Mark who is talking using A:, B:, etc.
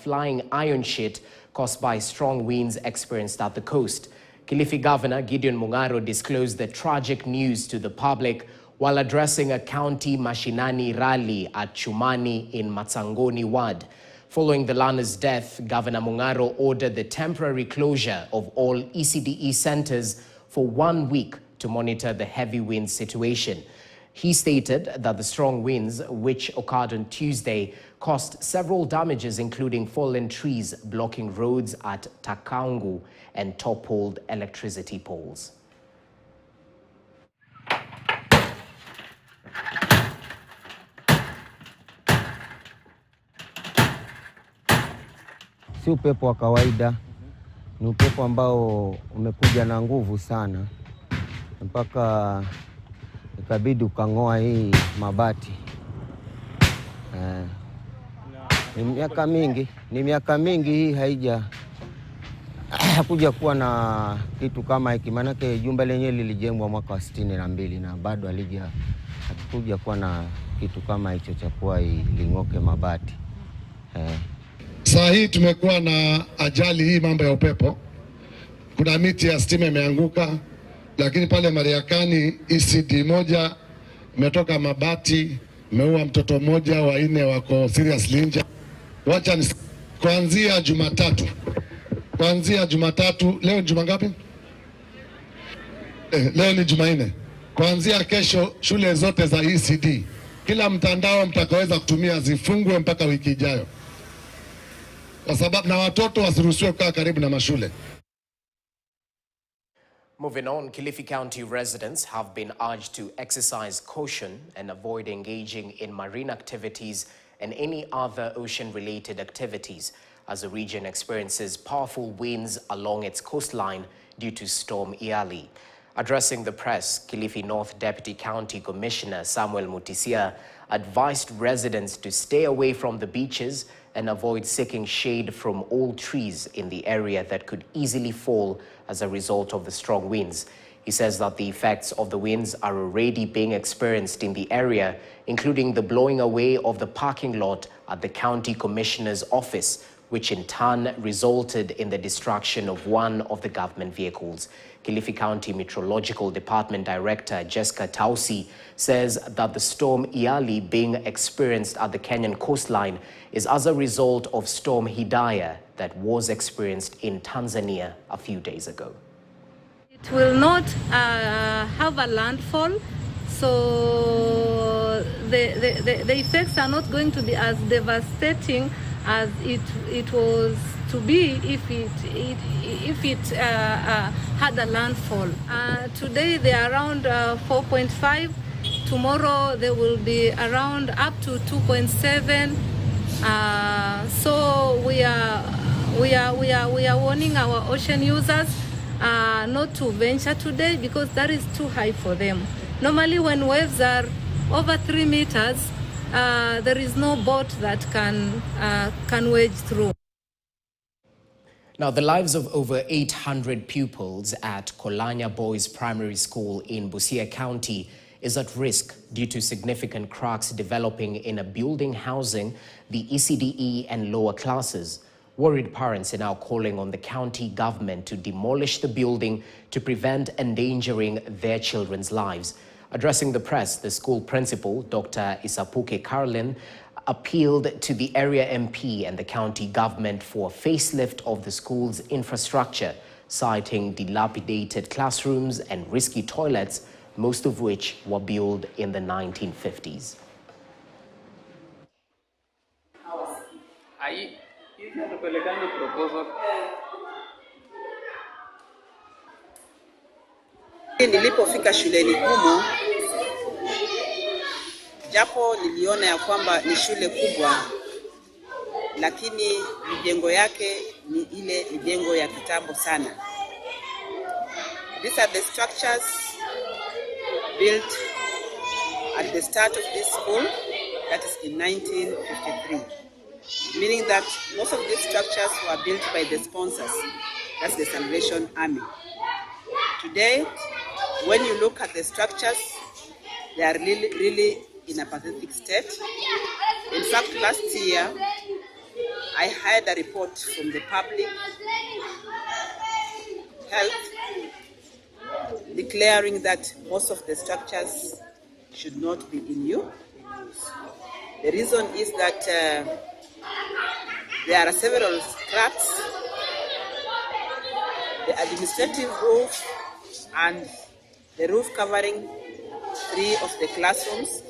A: flying iron sheet caused by strong winds experienced at the coast. Kilifi Governor Gideon Mung'aro disclosed the tragic news to the public while addressing a county mashinani rally at Chumani in Matsangoni ward. Following the learner's death, Governor Mung'aro ordered the temporary closure of all ECDE centers for 1 week to monitor the heavy wind situation. He stated that the strong winds, which occurred on Tuesday, caused several damages, including fallen trees blocking roads at Takangu and toppled electricity poles.
B: Si upepo wa kawaida, ni upepo ambao umekuja na nguvu sana mpaka ikabidi ukang'oa hii mabati. Ni miaka mingi hii hakuja kuwa na kitu kama hiki, manake jumba lenyewe lilijengwa mwaka wa 62 na bado hakuja kuwa na kitu kama hicho cha kuwa ling'oke mabati.
C: Saa hii tumekuwa na ajali hii mambo ya upepo. Kuna miti ya stima imeanguka, lakini pale Mariakani ECDE moja imetoka mabati, imeua mtoto mmoja, 4 wako seriously injured. Wacha kuanzia Jumatatu, leo ni juma ngapi? Leo ni Jumanne. Kuanzia kesho shule zote za ECDE, kila mtandao mtakaweza kutumia zifungwe mpaka wiki ijayo, kwa sababu na watoto wasiruhusiwe kukaa karibu na mashule.
A: Moving on, Kilifi County residents have been urged to exercise caution and avoid engaging in marine activities and any other ocean-related activities as the region experiences powerful winds along its coastline due to Storm Iali. Addressing the press, Kilifi North Deputy County Commissioner Samuel Mutisia advised residents to stay away from the beaches and avoid seeking shade from old trees in the area that could easily fall as a result of the strong winds. He says that the effects of the winds are already being experienced in the area, including the blowing away of the parking lot at the County Commissioner's office, which in turn resulted in the destruction of one of the government vehicles. Kilifi County Meteorological Department Director Jessica Tausi says that the storm Iali being experienced at the Kenyan coastline is as a result of Storm Hidaya that was experienced in Tanzania a few days ago.
D: It will not have a landfall, so the effects are not going to be as devastating as it was to be if it had a landfall. Today they are around 4.5. Tomorrow they will be around up to 2.7. So we are warning our ocean users not to venture today because that is too high for them. Normally when waves are over 3 meters, there is no boat that can wade through.
A: Now, the lives of over 800 pupils at Kolanya Boys Primary School in Busia County is at risk due to significant cracks developing in a building housing the ECDE and lower classes. Worried parents are now calling on the county government to demolish the building to prevent endangering their children's lives. Addressing the press, the school principal, Dr. Isapuke Carlin, appealed to the area MP and the county government for a facelift of the school's infrastructure, citing dilapidated classrooms and risky toilets, most of which were built in the 1950s.
E: Nilipofika shuleni humo, japo niliona ya kwamba ni shule kubwa, lakini mijengo yake ni ile mijengo ya kitambo sana. These are the structures built at the start of this school, that is in 1953. Meaning that most of these structures were built by the sponsors, that's the Salvation Army. Today, when you look at the structures, they are really in a pathetic state. In fact, last year, I had a report from the public health declaring that most of the structures should not be in use. The reason is that there are several cracks. The administrative roof and the roof covering 3 of the classrooms